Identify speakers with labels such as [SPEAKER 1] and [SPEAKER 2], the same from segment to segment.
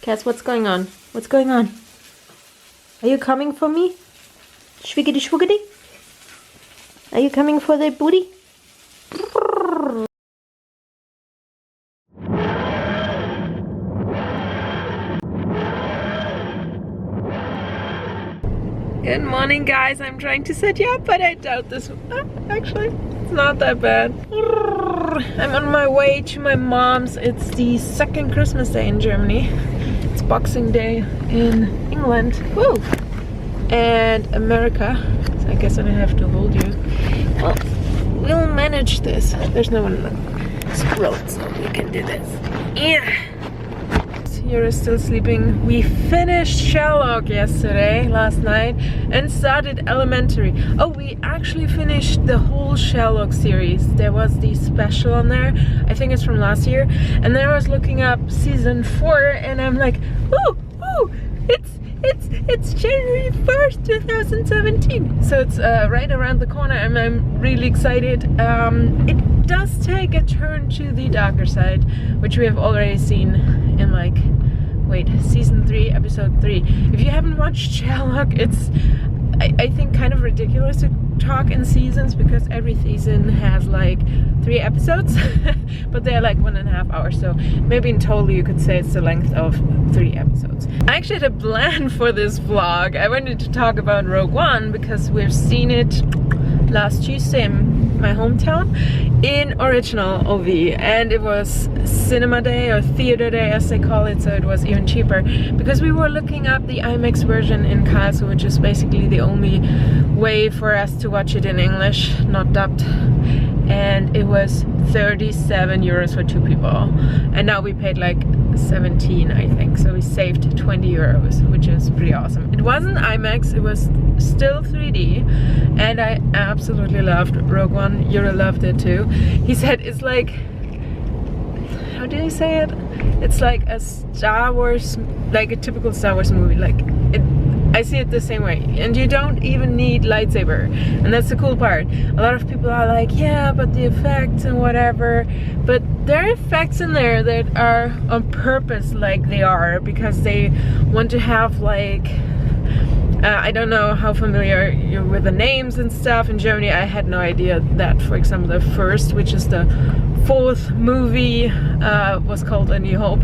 [SPEAKER 1] Cass, what's going on? What's going on? Are you coming for me? Schwiggity schwiggity? Are you coming for the booty? Good morning, guys. I'm trying to set you up, but I doubt this. Actually, it's not that bad. I'm on my way to my mom's. It's the second Christmas day in Germany. It's Boxing Day in England. Woo! And America. So I guess I don't have to hold you. Well, we'll manage this. There's no one in the squirrel, so we can do this. Yeah. Jurre is still sleeping. We finished Sherlock last night, and started Elementary. Oh, we actually finished the whole Sherlock series. There was the special on there. I think it's from last year. And then I was looking up season 4, and I'm like, ooh, it's January 1st, 2017. So it's right around the corner, and I'm really excited. It does take a turn to the darker side, which we have already seen in like, season 3, episode 3. If you haven't watched Sherlock, it's I think kind of ridiculous to talk in seasons, because every season has like 3 episodes but they're like 1.5 hours, so maybe in total you could say it's the length of 3 episodes. I actually had a plan for this vlog. I wanted to talk about Rogue One because we've seen it last Tuesday in my hometown in original OV, and it was cinema day or theater day as they call it, so it was even cheaper because we were looking up the IMAX version in Karlsruhe, which is basically the only way for us to watch it in English, not dubbed, and it was 37 euros for 2 people, and now we paid like 17, I think, so we saved 20 euros, which is pretty awesome. It wasn't IMAX, it was still 3D, and I absolutely loved Rogue One. Jurre loved it too. He said it's like, how do you say it? It's like a Star Wars, like a typical Star Wars movie. Like I see it the same way, and you don't even need lightsaber, and that's the cool part. A lot of people are like, yeah, but the effects and whatever, but there are effects in there that are on purpose, like they are, because they want to have like, I don't know how familiar you're with the names and stuff. In Germany, I had no idea that, for example, the first, which is the 4th movie, was called A New Hope.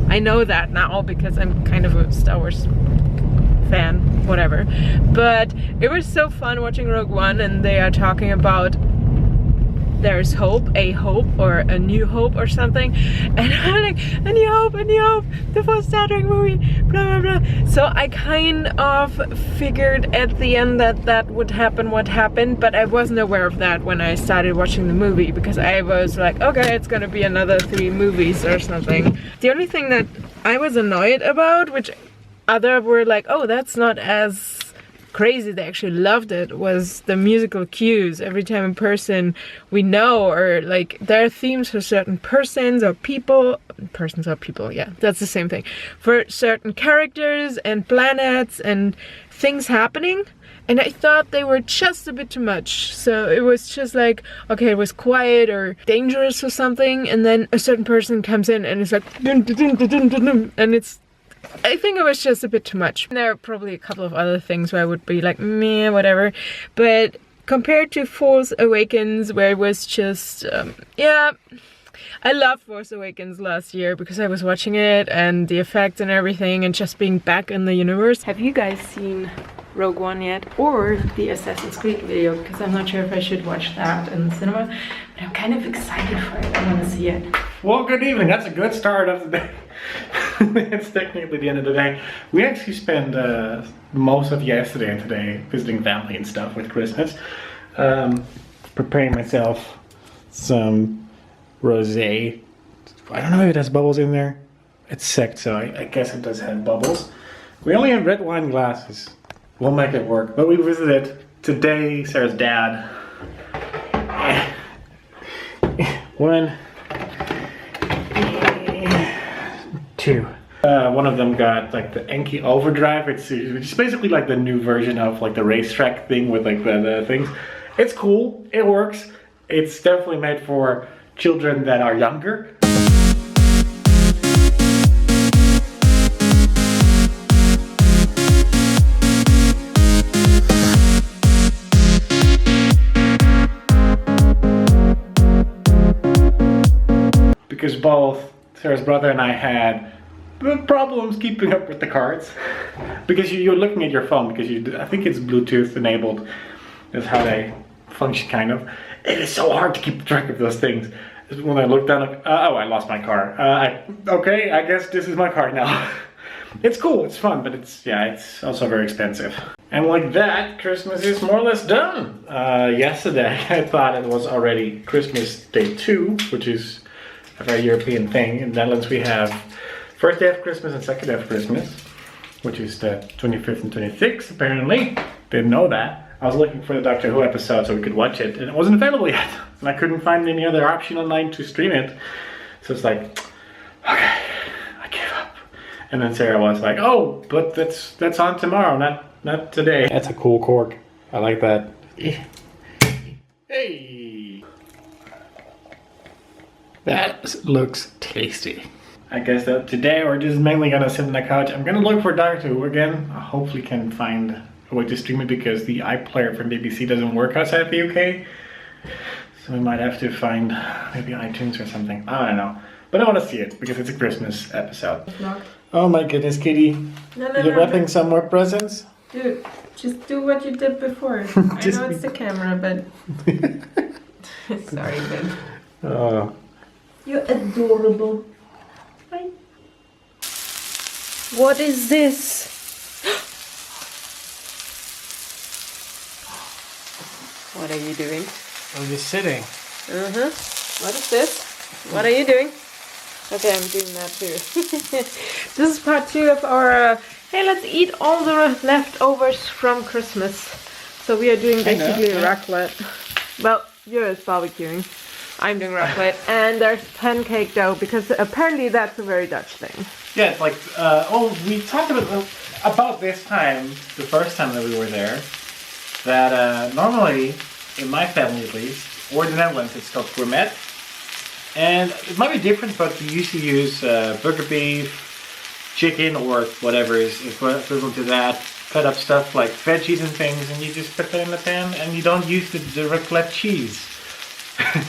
[SPEAKER 1] I know that now because I'm kind of a Star Wars fan, whatever. But it was so fun watching Rogue One, and they are talking about there's hope, a hope, or a new hope or something, and I'm like, a new hope, the first Star Trek movie, blah blah blah. So I kind of figured at the end that that would happen what happened, but I wasn't aware of that when I started watching the movie, because I was like, okay, it's gonna be another 3 movies or something. The only thing that I was annoyed about, which others were like, oh, that's not as crazy, they actually loved it, was the musical cues. Every time a person we know, or like there are themes for certain persons or people, yeah, that's the same thing, for certain characters and planets and things happening, and I thought they were just a bit too much. So it was just like, okay, it was quiet or dangerous or something, and then a certain person comes in and it's like dun, dun, dun, dun, dun, dun, and it's, I think it was just a bit too much. There are probably a couple of other things where I would be like, meh, whatever. But compared to Force Awakens, where it was just, yeah, I loved Force Awakens last year because I was watching it and the effects and everything and just being back in the universe. Have you guys seen Rogue One yet? Or the Assassin's Creed video? Because I'm not sure if I should watch that in the cinema. But I'm kind of excited for it. I want to see it.
[SPEAKER 2] Well, good evening. That's a good start of the day. It's technically the end of the day. We actually spent most of yesterday and today visiting family and stuff with Christmas. Preparing myself some rosé. I don't know if it has bubbles in there. It's sect, so I guess it does have bubbles. We only have red wine glasses. We'll make it work. But we visited today Sarah's dad. 1, 2. One of them got like the ANKI Overdrive. It's basically like the new version of like the racetrack thing with like the things. It's cool. It works. It's definitely made for children that are younger. both Sarah's brother and I had problems keeping up with the cards because you're looking at your phone because I think it's Bluetooth enabled. Is how they function, kind of. It is so hard to keep track of those things. When I look down, like, oh, I lost my car. Okay, I guess this is my car now. It's cool, it's fun, but it's also very expensive. And like that, Christmas is more or less done. Yesterday, I thought it was already Christmas Day 2, which is a very European thing. In the Netherlands, we have first day of Christmas and second day of Christmas, which is the 25th and 26th, apparently. Didn't know that. I was looking for the Doctor Who episode so we could watch it, and it wasn't available yet. And I couldn't find any other option online to stream it. So it's like, okay, I give up. And then Sarah was like, oh, but that's on tomorrow, not today. That's a cool cork. I like that. Hey! That looks tasty. I guess that today we're just mainly gonna sit on the couch. I'm gonna look for Doctor Who again. I hopefully can find a way to stream it because the iPlayer from BBC doesn't work outside the UK. So we might have to find maybe iTunes or something. I don't know. But I want to see it because it's a Christmas episode. Oh my goodness, Kitty. You're wrapping some more presents?
[SPEAKER 1] Dude, just do what you did before. I know it's the camera, but... Sorry, babe.
[SPEAKER 2] Oh.
[SPEAKER 1] You're adorable. Hi. What is this? What are you doing?
[SPEAKER 2] I'm just sitting.
[SPEAKER 1] What is this? What are you doing? Okay, I'm doing that too. This is part 2 of our hey, let's eat all the leftovers from Christmas. So we are doing basically raclette. Well, Jurre is barbecuing. I'm doing raclette, and there's pancake dough because apparently that's a very Dutch thing.
[SPEAKER 2] Yeah, it's like we talked about this time, the first time that we were there. That normally, in my family at least, or the Netherlands, it's called Gourmet. And it might be different, but we usually use burger beef, chicken, or whatever is equivalent to that. Cut up stuff like veggies and things, and you just put that in the pan, and you don't use the raclette cheese.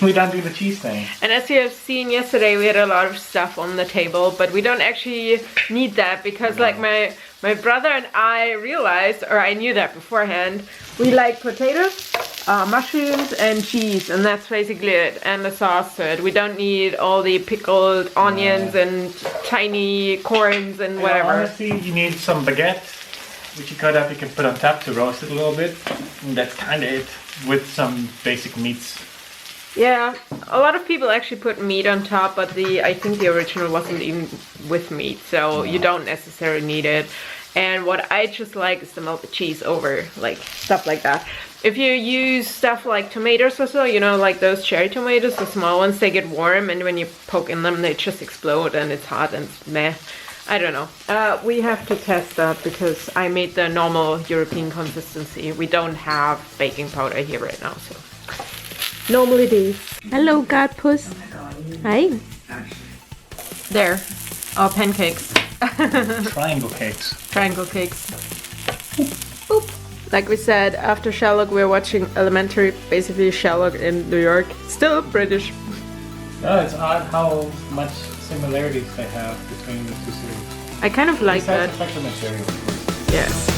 [SPEAKER 2] We don't do the cheese thing.
[SPEAKER 1] And as you have seen yesterday, we had a lot of stuff on the table, but we don't actually need that because like my brother and I realized, or I knew that beforehand, we like potatoes, mushrooms and cheese, and that's basically it, and the sauce to it. We don't need all the pickled onions and tiny corns and whatever.
[SPEAKER 2] Honestly, you need some baguette, which you cut up, you can put on top to roast it a little bit. And that's kind of it, with some basic meats.
[SPEAKER 1] Yeah, a lot of people actually put meat on top, but I think the original wasn't even with meat, so you don't necessarily need it. And what I just like is to melt the cheese over, like stuff like that. If you use stuff like tomatoes or so, you know, like those cherry tomatoes, the small ones, they get warm, and when you poke in them, they just explode, and it's hot and meh. I don't know. We have to test that because I made the normal European consistency. We don't have baking powder here right now, so. Normally do. Hello, God Puss. Hi. There. Our pancakes.
[SPEAKER 2] Triangle cakes.
[SPEAKER 1] Triangle cakes. Boop. Like we said, after Sherlock, we're watching Elementary, basically Sherlock in New York. Still British.
[SPEAKER 2] No, it's odd how much similarities they have between the two series.
[SPEAKER 1] I kind of like that.
[SPEAKER 2] Besides the fact of material.
[SPEAKER 1] Yes.